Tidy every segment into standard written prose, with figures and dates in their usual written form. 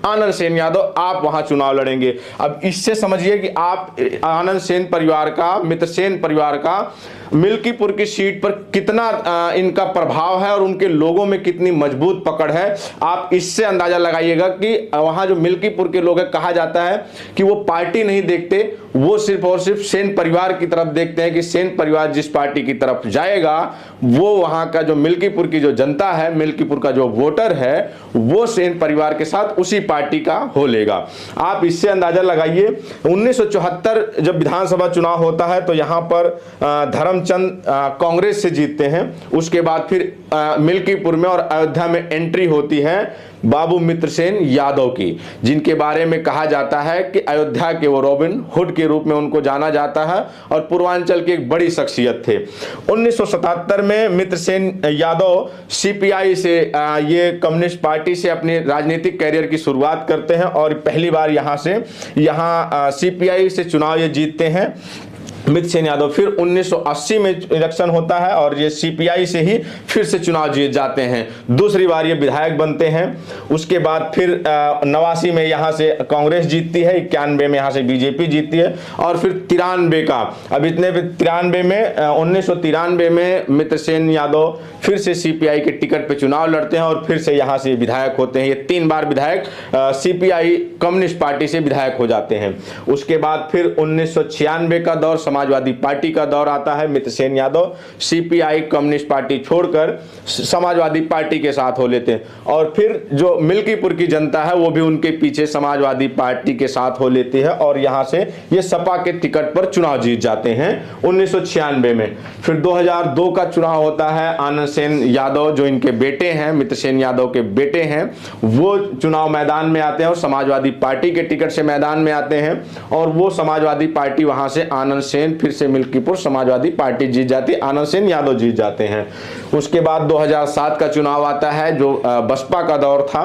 आनंद सेन यादव आप वहां चुनाव लड़ेंगे। अब इससे समझिए कि आप आनंद सेन परिवार का, मित्र सेन परिवार का मिल्कीपुर की सीट पर कितना इनका प्रभाव है और उनके लोगों में कितनी मजबूत पकड़ है, आप इससे अंदाजा लगाइएगा कि वहां जो मिल्कीपुर के लोग हैं, कहा जाता है कि वो पार्टी नहीं देखते, वो सिर्फ और सिर्फ सेन परिवार की तरफ देखते हैं कि सेन परिवार जिस पार्टी की तरफ जाएगा वो वहां का जो मिल्कीपुर की जो जनता है, मिल्कीपुर का जो वोटर है, वो सेन परिवार के साथ उसी पार्टी का हो लेगा। आप इससे अंदाजा लगाइए 1974 जब विधानसभा चुनाव होता है तो यहां पर धर्मचंद कांग्रेस से जीतते हैं। उसके बाद फिर मिल्कीपुर में और अयोध्या में एंट्री होती है बाबू मित्र सेन यादव की, जिनके बारे में कहा जाता है कि अयोध्या के वो रॉबिन हुड के रूप में उनको जाना जाता है और पूर्वांचल की एक बड़ी शख्सियत थे। 1977 में मित्र सेन यादव सीपीआई से, ये कम्युनिस्ट पार्टी से अपने राजनीतिक कैरियर की शुरुआत करते हैं और पहली बार यहाँ सीपीआई से चुनाव ये जीतते हैं मित्र सेन यादव। फिर 1980 में इलेक्शन होता है और ये सीपीआई से ही फिर से चुनाव जीत जाते हैं, दूसरी बार ये विधायक बनते हैं। उसके बाद फिर 89 में यहाँ से कांग्रेस जीतती है, 91 में यहाँ से बीजेपी जीतती है और फिर 93 का, अब इतने 93 में 1993 में मित्र सेन यादव फिर से सीपीआई के टिकट पे चुनाव लड़ते हैं और फिर से यहाँ से विधायक होते हैं। ये 3 बार विधायक सीपीआई कम्युनिस्ट पार्टी से विधायक हो जाते हैं। उसके बाद फिर 1996 का दौर, समाजवादी पार्टी का दौर आता है। Mitra Sen Yadav CPI Communist Party छोड़कर समाजवादी पार्टी के साथ हो लेते हैं और फिर जो मिल्कीपुर की जनता है वो भी उनके पीछे समाजवादी पार्टी के साथ हो लेती है और यहां से ये सपा के टिकट पर चुनाव जीत जाते हैं 1996 में। फिर 2002 का चुनाव होता है। आनंद सेन यादव जो इनके बेटे हैं, मित्र सेन यादव के बेटे हैं, वो चुनाव मैदान में आते हैं और समाजवादी पार्टी के टिकट से मैदान में आते हैं और वो समाजवादी पार्टी वहां से आनंद सेन, फिर से मिल्कीपुर समाजवादी पार्टी जीत जाती है, आनंद सेन यादव जीत जाते हैं। उसके बाद 2007 का चुनाव आता है जो बसपा का दौर था,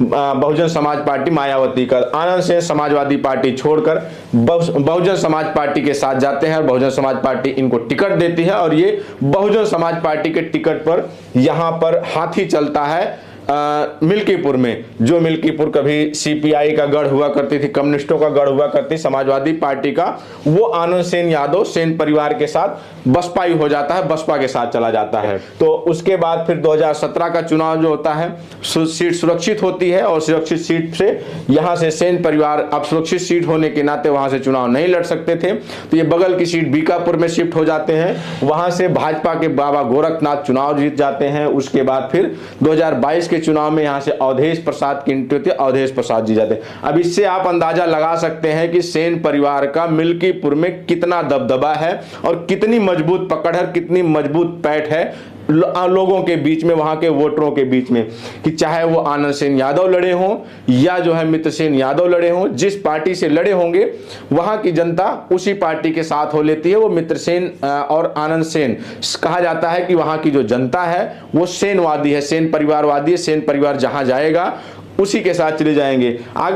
बहुजन समाज पार्टी मायावती का। आनंद सेन समाजवादी पार्टी छोड़कर बहुजन समाज पार्टी के साथ जाते हैं और बहुजन समाज पार्टी इनको टिकट देती है और ये बहुजन समाज पार्टी के टिकट पर यहां पर हाथी चलता है मिल्कीपुर में। जो मिल्कीपुर कभी सीपीआई का गढ़ हुआ करती थी, कम्युनिस्टों का गढ़ हुआ करती समाजवादी पार्टी का, वो आनंद सेन यादव सेन परिवार के साथ बसपाई हो जाता है, बसपा के साथ चला जाता है। तो उसके बाद फिर 2017 का चुनाव जो होता है, सीट सुरक्षित होती है और सुरक्षित सीट से यहाँ से सेन परिवार, अब सुरक्षित सीट होने के नाते वहां से चुनाव नहीं लड़ सकते थे तो ये बगल की सीट बीकापुर में शिफ्ट हो जाते हैं। वहां से भाजपा के बाबा गोरखनाथ चुनाव जीत जाते हैं। उसके बाद फिर 2022 के चुनाव में यहां से अवधेश प्रसाद की एंट्री होती है, अवधेश प्रसाद जी जाते हैं। अब इससे आप अंदाजा लगा सकते हैं कि सेन परिवार का मिल्कीपुर में कितना दबदबा है और कितनी मजबूत पकड़ है, कितनी मजबूत पैठ है लोगों के बीच में, वहां के वोटरों के बीच में, कि चाहे वो आनंद सेन यादव लड़े हों या जो है मित्र सेन यादव लड़े हों, जिस पार्टी से लड़े होंगे वहां की जनता उसी पार्टी के साथ हो लेती है। वो मित्र सेन और आनंद सेन, कहा जाता है कि वहां की जो जनता है वो सेनवादी है, सेन परिवारवादी है। सेन परिवार जहां जाएगा उसी के साथ चले जाएंगे। आगे